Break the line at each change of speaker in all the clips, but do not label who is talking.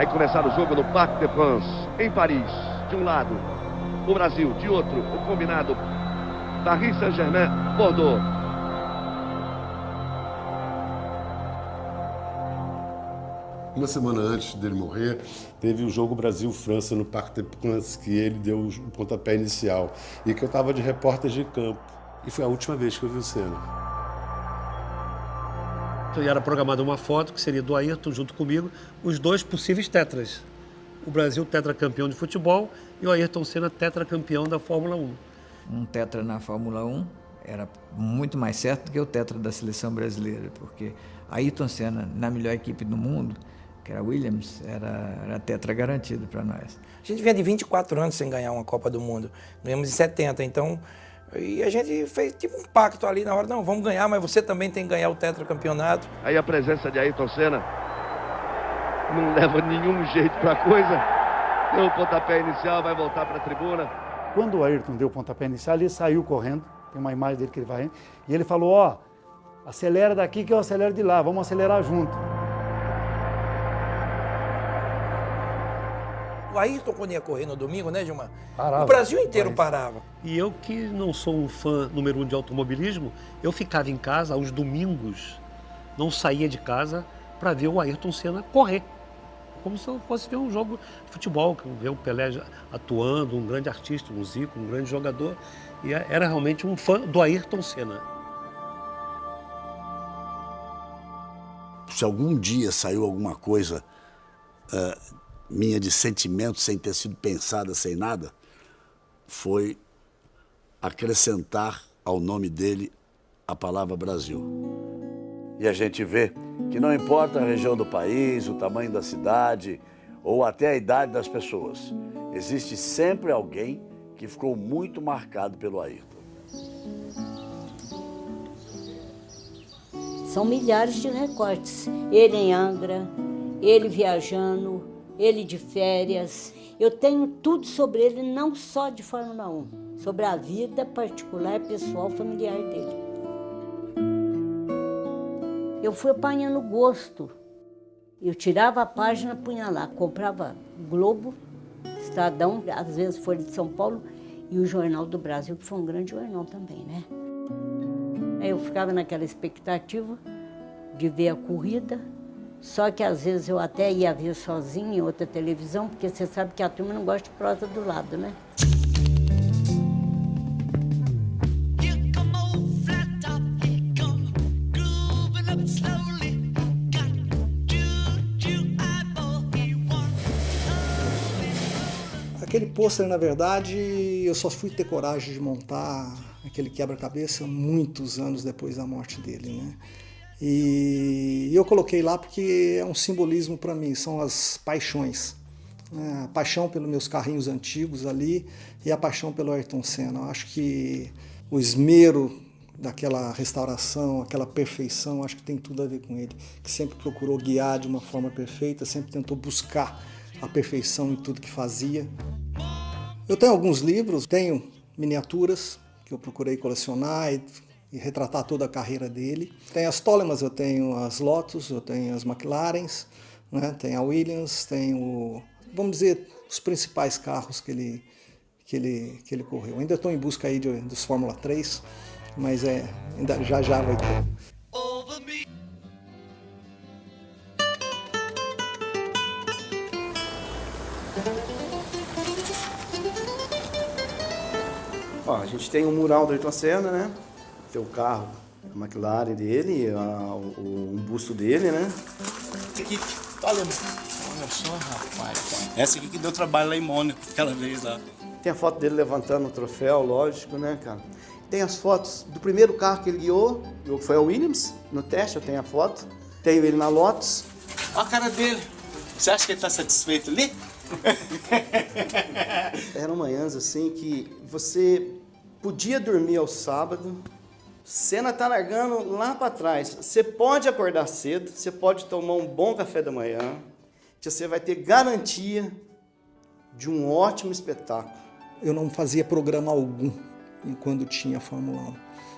Aí começar o jogo no Parc des Princes, em Paris. De um lado, o Brasil. De outro, o combinado Paris Saint-Germain, Bordeaux.
Uma semana antes dele morrer, teve o jogo Brasil-França no Parc des Princes, que ele deu o pontapé inicial, e que eu estava de repórter de campo. E foi a última vez que eu vi o Senna.
E era programada uma foto que seria do Ayrton junto comigo, os dois possíveis tetras. O Brasil tetracampeão de futebol e o Ayrton Senna tetracampeão da Fórmula 1.
Um tetra na Fórmula 1 era muito mais certo do que o tetra da seleção brasileira, porque Ayrton Senna, na melhor equipe do mundo, que era a Williams, era tetra garantido para nós.
A gente vinha de 24 anos sem ganhar uma Copa do Mundo. Ganhamos em 70, então... E a gente fez tipo um pacto ali na hora, não, vamos ganhar, mas você também tem que ganhar o tetracampeonato.
Aí a presença de Ayrton Senna não leva nenhum jeito para a coisa. Deu o pontapé inicial, vai voltar para a tribuna.
Quando o Ayrton deu o pontapé inicial, ele saiu correndo, tem uma imagem dele que ele vai indo, e ele falou, ó, acelera daqui que eu acelero de lá, vamos acelerar junto.
O Ayrton, quando ia correr no domingo, né, Gilmar?
Parava.
O Brasil inteiro parava.
E eu, que não sou um fã número 1 de automobilismo, eu ficava em casa aos domingos, não saía de casa para ver o Ayrton Senna correr. Como se eu fosse ver um jogo de futebol, ver o Pelé atuando, um grande artista, um Zico, um grande jogador. E era realmente um fã do Ayrton Senna.
Se algum dia saiu alguma coisa minha de sentimento, sem ter sido pensada, sem nada, foi acrescentar ao nome dele a palavra Brasil. E a gente vê que não importa a região do país, o tamanho da cidade ou até a idade das pessoas, existe sempre alguém que ficou muito marcado pelo Ayrton.
São milhares de recortes. Ele em Angra, ele viajando, ele de férias. Eu tenho tudo sobre ele, não só de Fórmula 1, sobre a vida particular, pessoal, familiar dele. Eu fui apanhando gosto. Eu tirava a página, punha lá, comprava Globo, Estadão, às vezes Folha de São Paulo, e o Jornal do Brasil, que foi um grande jornal também, né? Aí eu ficava naquela expectativa de ver a corrida, só que às vezes eu até ia ver sozinha em outra televisão, porque você sabe que a turma não gosta de prosa do lado, né?
Aquele pôster, na verdade, eu só fui ter coragem de montar aquele quebra-cabeça muitos anos depois da morte dele, né? E eu coloquei lá porque é um simbolismo para mim, são as paixões. A paixão pelos meus carrinhos antigos ali e a paixão pelo Ayrton Senna. Eu acho que o esmero daquela restauração, aquela perfeição, acho que tem tudo a ver com ele, que sempre procurou guiar de uma forma perfeita, sempre tentou buscar a perfeição em tudo que fazia. Eu tenho alguns livros, tenho miniaturas que eu procurei colecionar e retratar toda a carreira dele. Tem as Tolemas, eu tenho as Lotus, eu tenho as McLarens, né? Tem a Williams, tenho, vamos dizer, os principais carros que ele correu. Ainda estou em busca aí dos Fórmula 3, mas ainda já vai ter.
Ó, a gente tem o mural do Ayrton Senna, né? Tem o carro, a McLaren dele, um busto dele, né?
Aqui, olha só, rapaz. Essa aqui que deu trabalho lá em Mônaco, aquela vez lá.
Tem a foto dele levantando o troféu, lógico, né, cara? Tem as fotos do primeiro carro que ele guiou, que foi a Williams, no teste, eu tenho a foto. Tenho ele na Lotus.
Olha a cara dele. Você acha que ele tá satisfeito ali?
Eram manhãs assim que você podia dormir ao sábado, Senna tá largando lá para trás. Você pode acordar cedo, você pode tomar um bom café da manhã, que você vai ter garantia de um ótimo espetáculo.
Eu não fazia programa algum quando tinha Fórmula 1.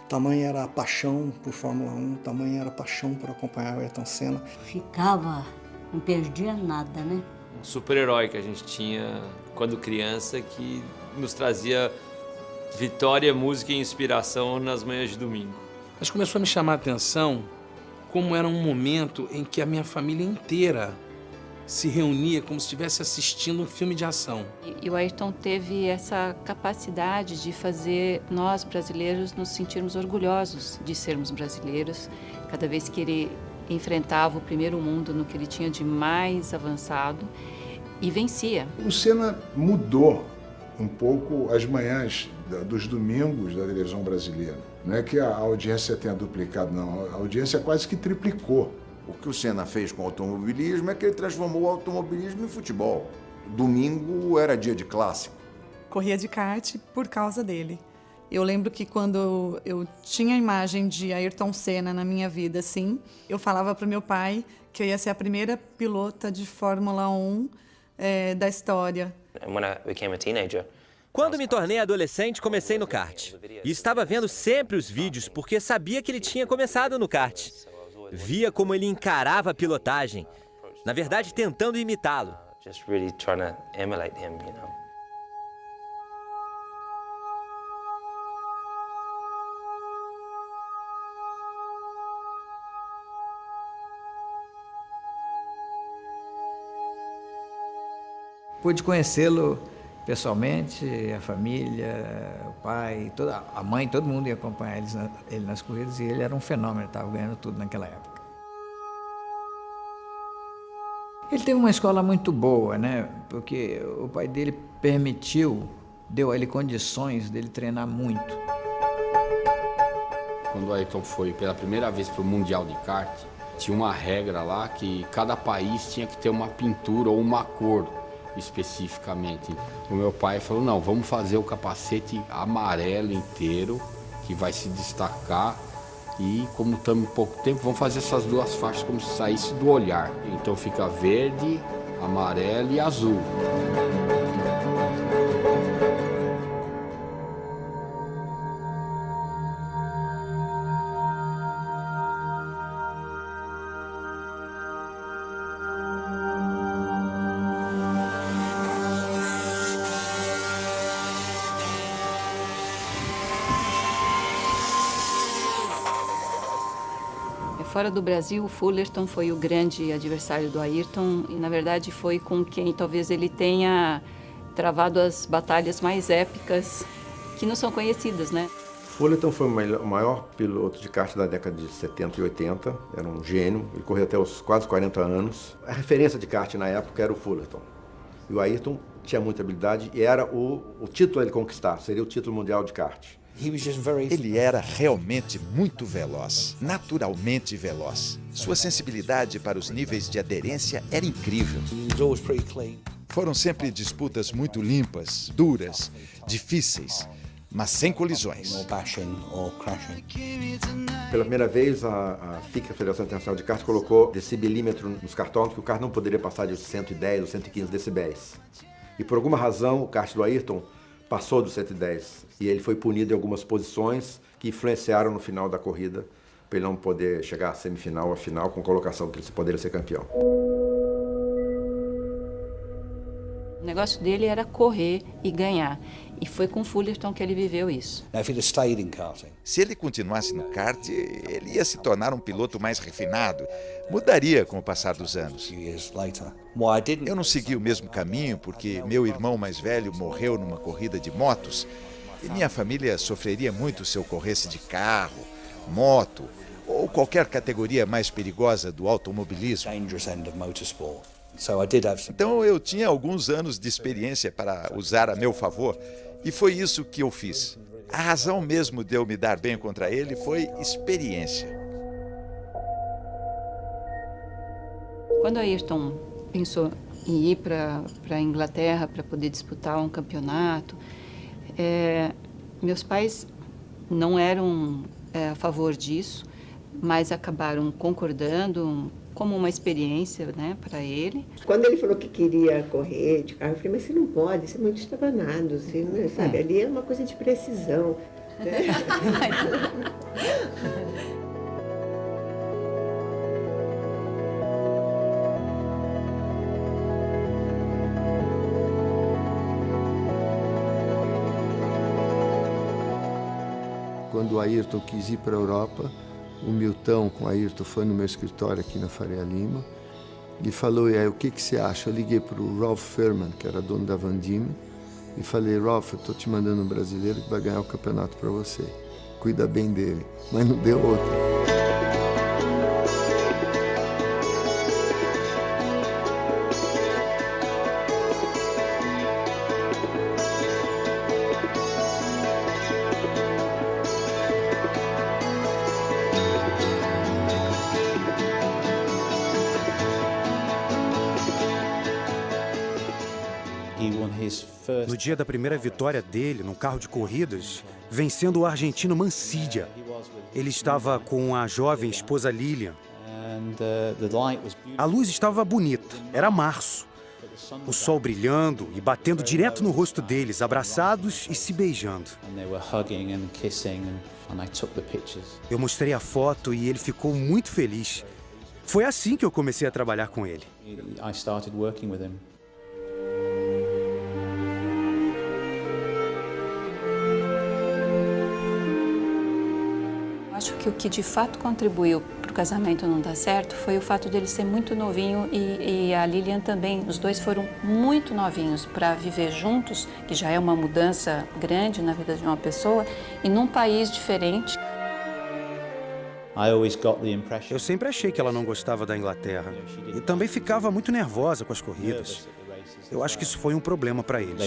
Tamanha era a paixão por Fórmula 1, tamanha era a paixão por acompanhar o Ayrton Senna.
Ficava, não perdia nada, né?
um super-herói que a gente tinha quando criança, que nos trazia vitória, música e inspiração nas manhãs de domingo.
Mas começou a me chamar a atenção como era um momento em que a minha família inteira se reunia como se estivesse assistindo um filme de ação.
E o Ayrton teve essa capacidade de fazer nós, brasileiros, nos sentirmos orgulhosos de sermos brasileiros. Cada vez que ele enfrentava o primeiro mundo no que ele tinha de mais avançado e vencia.
O Senna mudou um pouco as manhãs dos domingos da televisão brasileira. Não é que a audiência tenha duplicado, não. A audiência quase que triplicou.
O que o Senna fez com o automobilismo é que ele transformou o automobilismo em futebol. Domingo era dia de clássico.
Corria de kart por causa dele. Eu lembro que quando eu tinha a imagem de Ayrton Senna na minha vida, assim, eu falava para o meu pai que eu ia ser a primeira pilota de Fórmula 1 da história.
Quando me tornei adolescente, comecei no kart. E estava vendo sempre os vídeos porque sabia que ele tinha começado no kart. Via como ele encarava a pilotagem, na verdade tentando imitá-lo.
Pude conhecê-lo pessoalmente, a família, o pai, a mãe, todo mundo ia acompanhar ele nas corridas e ele era um fenômeno, estava ganhando tudo naquela época. Ele teve uma escola muito boa, né? Porque o pai dele deu a ele condições dele treinar muito.
Quando o Ayrton foi pela primeira vez para o Mundial de Kart, tinha uma regra lá que cada país tinha que ter uma pintura ou uma cor especificamente. O meu pai falou, não, vamos fazer o capacete amarelo inteiro, que vai se destacar, e como estamos em pouco tempo, vamos fazer essas duas faixas como se saísse do olhar. Então fica verde, amarelo e azul.
Fora do Brasil, o Fullerton foi o grande adversário do Ayrton e, na verdade, foi com quem talvez ele tenha travado as batalhas mais épicas que não são conhecidas, né?
Fullerton foi o maior piloto de kart da década de 70 e 80, era um gênio, ele correu até os quase 40 anos. A referência de kart na época era o Fullerton. E o Ayrton tinha muita habilidade e era o título a ele conquistar, seria o título mundial de kart.
Ele era realmente muito veloz, naturalmente veloz. Sua sensibilidade para os níveis de aderência era incrível. Foram sempre disputas muito limpas, duras, difíceis, mas sem colisões.
Pela primeira vez, a FIC, a Federação Internacional de Kart, colocou decibelímetro nos cartões que o kart não poderia passar de 110 ou 115 decibéis. E por alguma razão, o kart do Ayrton passou dos 110 e ele foi punido em algumas posições que influenciaram no final da corrida para ele não poder chegar à semifinal ou à final com colocação que ele poderia ser campeão.
O negócio dele era correr e ganhar. E foi com o Fullerton que ele viveu isso.
Se ele continuasse no kart, ele ia se tornar um piloto mais refinado. Mudaria com o passar dos anos. Eu não segui o mesmo caminho porque meu irmão mais velho morreu numa corrida de motos e minha família sofreria muito se eu corresse de carro, moto ou qualquer categoria mais perigosa do automobilismo. Então eu tinha alguns anos de experiência para usar a meu favor e foi isso que eu fiz. A razão mesmo de eu me dar bem contra ele foi experiência.
Quando Ayrton pensou em ir para a Inglaterra para poder disputar um campeonato, meus pais não eram a favor disso, mas acabaram concordando como uma experiência, né, para ele.
Quando ele falou que queria correr de carro, eu falei, mas você não pode, você é muito estabanado, você, né, sabe? Ali é uma coisa de precisão. Né?
Quando o Ayrton quis ir para a Europa, o Milton com o Ayrton foi no meu escritório aqui na Faria Lima e falou, e aí, o que você acha? Eu liguei para o Ralph Furman, que era dono da Van Diemen, e falei, Ralph, eu estou te mandando um brasileiro que vai ganhar o campeonato para você. Cuida bem dele. Mas não deu outra.
No dia da primeira vitória dele, num carro de corridas, vencendo o argentino Mancilla. Ele estava com a jovem esposa Lilian. A luz estava bonita, era março. O sol brilhando e batendo direto no rosto deles, abraçados e se beijando. Eu mostrei a foto e ele ficou muito feliz. Foi assim que eu comecei a trabalhar com ele.
Acho que o que de fato contribuiu para o casamento não dar certo foi o fato dele ser muito novinho e a Lilian também. Os dois foram muito novinhos para viver juntos, que já é uma mudança grande na vida de uma pessoa, e num país diferente.
Eu sempre achei que ela não gostava da Inglaterra e também ficava muito nervosa com as corridas. Eu acho que isso foi um problema para eles.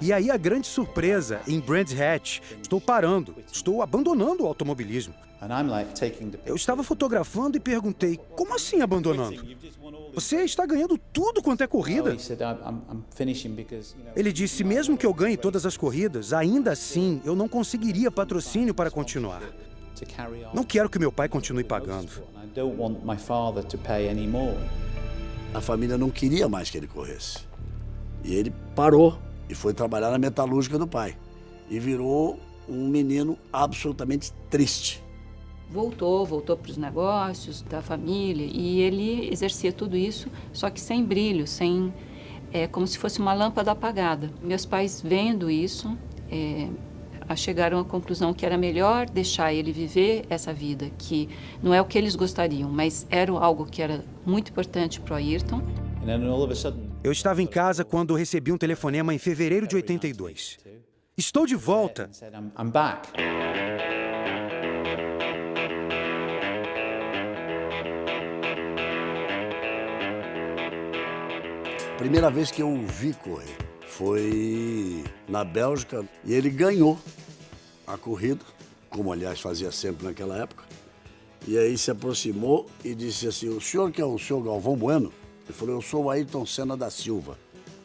E aí a grande surpresa, em Brands Hatch, estou parando, estou abandonando o automobilismo. Eu estava fotografando e perguntei, como assim abandonando? Você está ganhando tudo quanto é corrida. Ele disse, mesmo que eu ganhe todas as corridas, ainda assim eu não conseguiria patrocínio para continuar. Não quero que meu pai continue pagando.
A família não queria mais que ele corresse. E ele parou e foi trabalhar na metalúrgica do pai. E virou um menino absolutamente triste.
Voltou para os negócios da família e ele exercia tudo isso, só que sem brilho, como se fosse uma lâmpada apagada. Meus pais, vendo isso, chegaram à conclusão que era melhor deixar ele viver essa vida, que não é o que eles gostariam, mas era algo que era muito importante para o Ayrton.
Eu estava em casa quando recebi um telefonema em fevereiro de 82. Estou de volta.
Primeira vez que eu o vi correr foi na Bélgica e ele ganhou a corrida, como aliás fazia sempre naquela época. E aí se aproximou e disse assim, o senhor que é o senhor Galvão Bueno? Ele falou, eu sou o Ayrton Senna da Silva.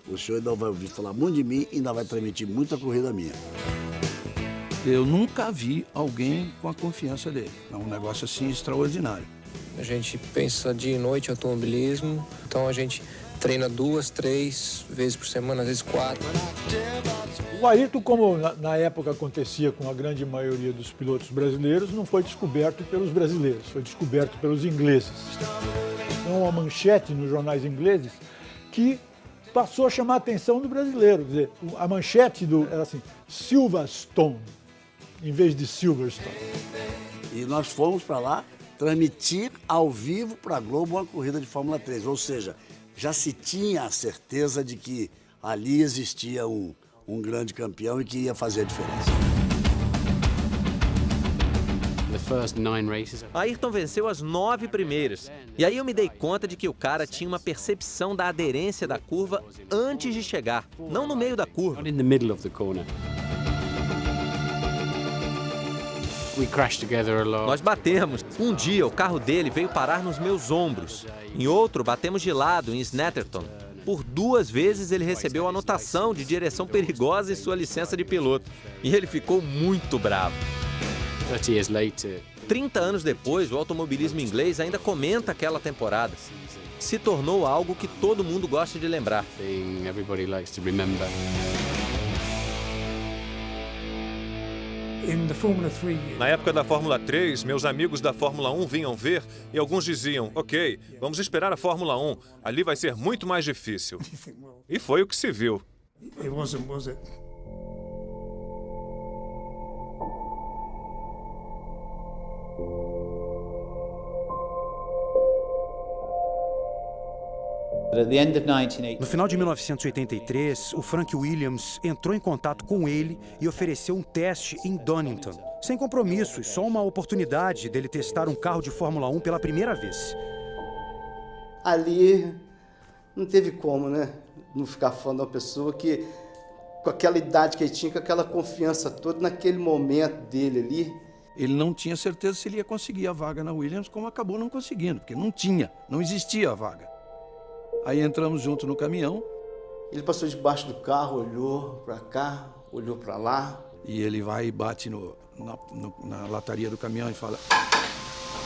O senhor ainda vai ouvir falar muito de mim e ainda vai transmitir muita corrida minha.
Eu nunca vi alguém com a confiança dele. É um negócio assim extraordinário.
A gente pensa dia e noite em automobilismo, então a gente treina 2, 3 vezes por semana, às vezes 4.
O Ayrton, como na época acontecia com a grande maioria dos pilotos brasileiros, não foi descoberto pelos brasileiros, foi descoberto pelos ingleses. Então, uma manchete nos jornais ingleses que passou a chamar a atenção do brasileiro. Quer dizer, a manchete era assim, Silverstone, em vez de Silverstone.
E nós fomos para lá transmitir ao vivo para a Globo uma corrida de Fórmula 3. Ou seja, já se tinha a certeza de que ali existia um grande campeão e que ia fazer a diferença.
Ayrton venceu as 9 primeiras. E aí eu me dei conta de que o cara tinha uma percepção da aderência da curva antes de chegar, não no meio da curva. Nós batemos. Um dia o carro dele veio parar nos meus ombros. Em outro, batemos de lado em Snetterton. Por 2 vezes ele recebeu anotação de direção perigosa em sua licença de piloto. E ele ficou muito bravo. 30 anos depois, o automobilismo inglês ainda comenta aquela temporada. Se tornou algo que todo mundo gosta de lembrar.
Na época da Fórmula 3, meus amigos da Fórmula 1 vinham ver e alguns diziam, ok, vamos esperar a Fórmula 1, ali vai ser muito mais difícil. E foi o que se viu.
No final de 1983, o Frank Williams entrou em contato com ele e ofereceu um teste em Donington. Sem compromissos, só uma oportunidade dele testar um carro de Fórmula 1 pela primeira vez.
Ali não teve como, né? Não ficar fã de uma pessoa que, com aquela idade que ele tinha, com aquela confiança toda, naquele momento dele ali.
Ele não tinha certeza se ele ia conseguir a vaga na Williams, como acabou não conseguindo, porque não existia a vaga. Aí entramos junto no caminhão.
Ele passou debaixo do carro, olhou para cá, olhou para lá.
E ele vai e bate na lataria do caminhão e fala: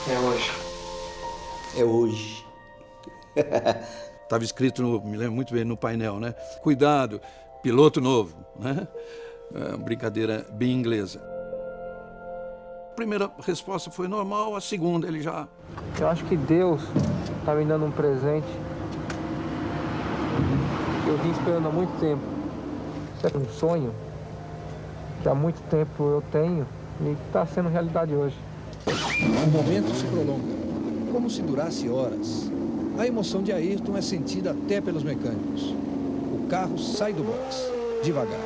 é hoje. É hoje.
Estava escrito, me lembro muito bem, no painel, né? Cuidado, piloto novo, né? Brincadeira bem inglesa. A primeira resposta foi normal, a segunda ele já...
Eu acho que Deus está me dando um presente. Eu vim esperando há muito tempo. Isso é um sonho que há muito tempo eu tenho e está sendo realidade hoje.
O momento se prolonga, como se durasse horas. A emoção de Ayrton é sentida até pelos mecânicos. O carro sai do box, devagar.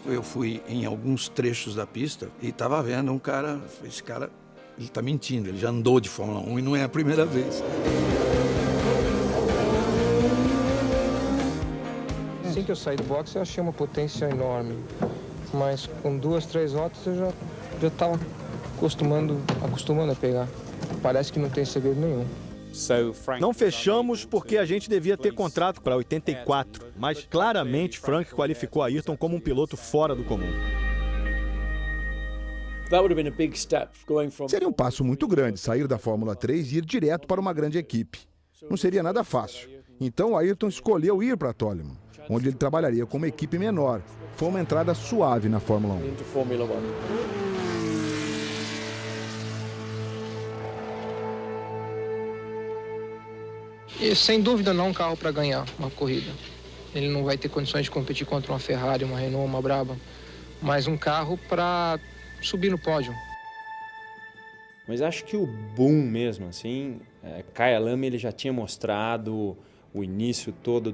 Eu fui em alguns trechos da pista e estava vendo um cara, esse cara, ele está mentindo, ele já andou de Fórmula 1 e não é a primeira vez.
Assim que eu saí do boxe, eu achei uma potência enorme, mas com 2, 3 voltas eu já estava acostumando a pegar. Parece que não tem segredo nenhum.
Não fechamos porque a gente devia ter contrato para 84, mas claramente Frank qualificou Ayrton como um piloto fora do comum.
Seria um passo muito grande sair da Fórmula 3 e ir direto para uma grande equipe. Não seria nada fácil. Então Ayrton escolheu ir para Toleman, onde ele trabalharia com uma equipe menor. Foi uma entrada suave na Fórmula 1.
E sem dúvida não é um carro para ganhar uma corrida. Ele não vai ter condições de competir contra uma Ferrari, uma Renault, uma Brabham, mas um carro para subir no pódio.
Mas acho que o boom mesmo, assim, Kaya Lame ele já tinha mostrado o início todo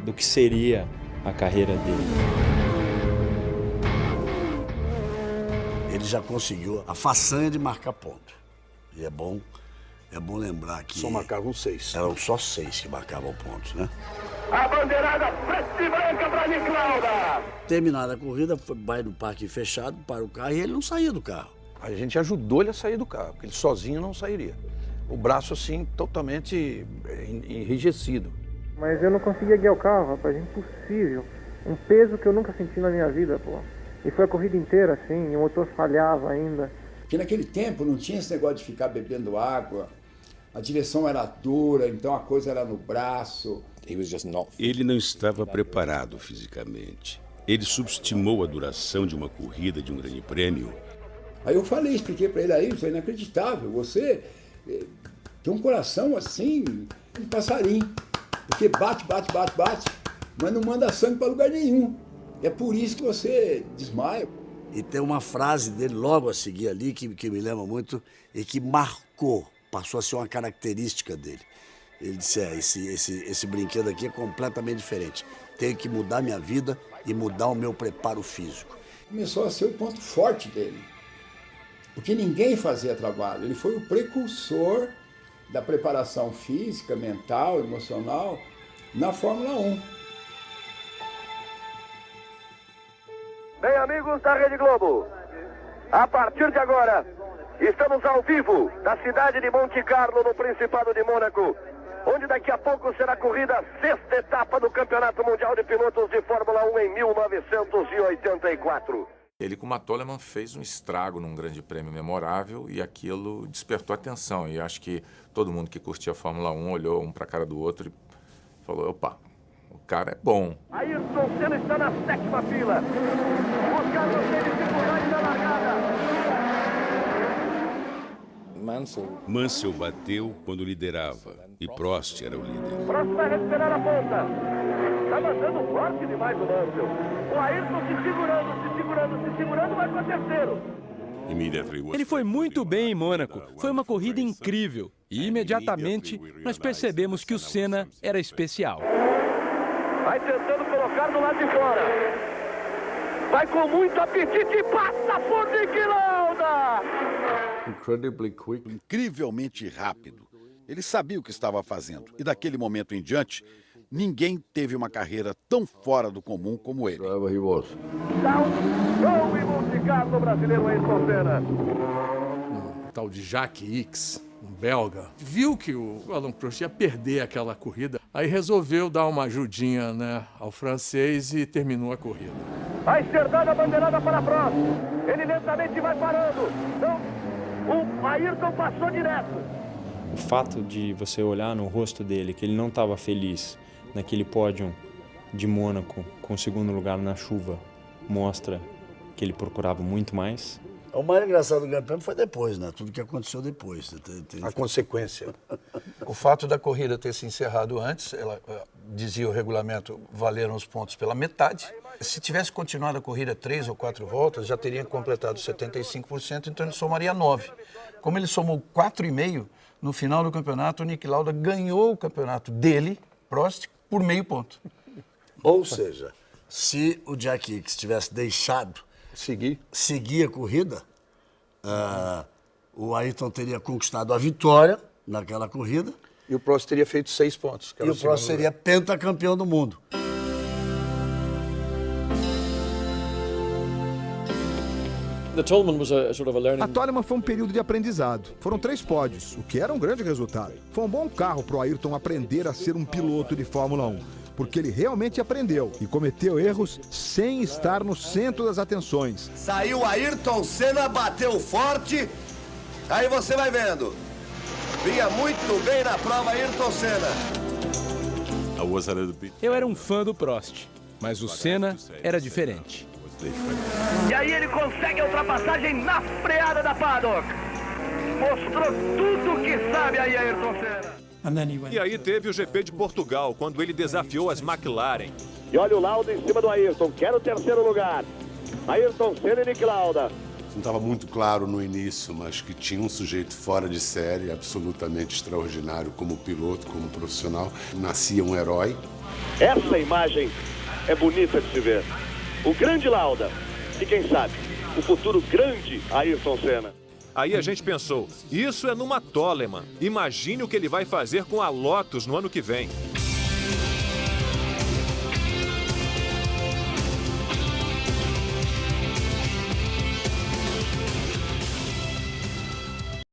do que seria a carreira dele.
Ele já conseguiu a façanha de marcar ponto. E é bom lembrar que...
Só marcavam 6.
Eram só 6 que marcavam pontos, né?
A bandeirada preta e branca para Niclauda.
Terminada a corrida, vai no parque fechado, para o carro e ele não saía do carro.
A gente ajudou ele a sair do carro, porque ele sozinho não sairia. O braço, assim, totalmente enrijecido.
Mas eu não conseguia guiar o carro, rapaz, impossível. Um peso que eu nunca senti na minha vida, pô. E foi a corrida inteira, assim, e o motor falhava ainda.
Porque naquele tempo não tinha esse negócio de ficar bebendo água, a direção era dura, então a coisa era no braço.
Ele não estava preparado fisicamente. Ele subestimou a duração de uma corrida, de um grande prêmio.
Aí eu expliquei para ele aí, isso é inacreditável, você tem um coração assim, de passarinho, porque bate, mas não manda sangue para lugar nenhum. É por isso que você desmaia.
E tem uma frase dele logo a seguir ali que me lembra muito e que marcou, passou a ser uma característica dele. Ele disse, esse brinquedo aqui é completamente diferente. Tenho que mudar minha vida e mudar o meu preparo físico.
Começou a ser o ponto forte dele, porque ninguém fazia trabalho. Ele foi o precursor da preparação física, mental, emocional na Fórmula 1.
Bem, amigos da Rede Globo, a partir de agora, Estamos ao vivo da cidade de Monte Carlo, no Principado de Mônaco, onde daqui a pouco será corrida a 6ª etapa do Campeonato Mundial de Pilotos de Fórmula 1 em 1984.
Ele, como a Toleman, fez um estrago num grande prêmio memorável e aquilo despertou atenção. E acho que todo mundo que curtia a Fórmula 1 olhou um para a cara do outro e falou, opa, o cara é bom.
Ayrton Senna está na 7ª fila. Os Carlos teve dificuldade na largada.
Mansell bateu quando liderava e Prost era o líder.
Prost vai recuperar a ponta. Está mandando forte demais o Mansell. O Ayrton se segurando, vai para terceiro.
Ele foi muito bem em Mônaco. Foi uma corrida incrível. E imediatamente nós percebemos que o Senna era especial.
Vai tentando colocar do lado de fora. Vai com muito apetite e passa por Niki Lauda.
Incrivelmente rápido. Ele sabia o que estava fazendo. E daquele momento em diante, ninguém teve uma carreira tão fora do comum como ele.
Dá um show em Monte Carlo, brasileiro Ayrton Senna.
O tal de Jacques Ickx, um belga, viu que o Alain Prost ia perder aquela corrida. Aí resolveu dar uma ajudinha, né, ao francês e terminou a corrida.
Vai ser dada a bandeirada para Prost. Ele lentamente vai parando. Então, o Ayrton passou direto.
O fato de você olhar no rosto dele que ele não estava feliz naquele pódio de Mônaco com o 2º lugar na chuva mostra que ele procurava muito mais.
O mais engraçado do Grande Prêmio foi depois, né? Tudo que aconteceu depois.
A consequência. O fato da corrida ter se encerrado antes, ela dizia o regulamento, valeram os pontos pela metade. Se tivesse continuado a corrida 3 ou 4 voltas, já teria completado 75%, então ele somaria 9. Como ele somou 4,5, no final do campeonato, o Niki Lauda ganhou o campeonato dele, Prost, por meio ponto.
Ou seja, se o Jack Ickx tivesse deixado seguir a corrida, o Ayrton teria conquistado a vitória naquela corrida.
E o Prost teria feito 6 pontos.
E o Prost seria pentacampeão do mundo.
A Toleman foi um período de aprendizado. Foram 3 pódios, o que era um grande resultado. Foi um bom carro para o Ayrton aprender a ser um piloto de Fórmula 1, porque ele realmente aprendeu e cometeu erros sem estar no centro das atenções.
Saiu Ayrton Senna, bateu forte. Aí você vai vendo. Vinha muito bem na prova Ayrton Senna.
Eu era um fã do Prost, mas o Senna era diferente.
E aí ele consegue a ultrapassagem na freada da paddock. Mostrou tudo que sabe aí Ayrton Senna.
E aí teve o GP de Portugal, quando ele desafiou as McLaren.
E olha o Lauda em cima do Ayrton, quer o 3º lugar. Ayrton Senna e Niki Lauda.
Não estava muito claro no início, mas que tinha um sujeito fora de série, absolutamente extraordinário como piloto, como profissional. Nascia um herói.
Essa imagem é bonita de se ver. O grande Lauda e, quem sabe, o futuro grande Ayrton Senna.
Aí a gente pensou, isso é numa Toleman. Imagine o que ele vai fazer com a Lotus no ano que vem.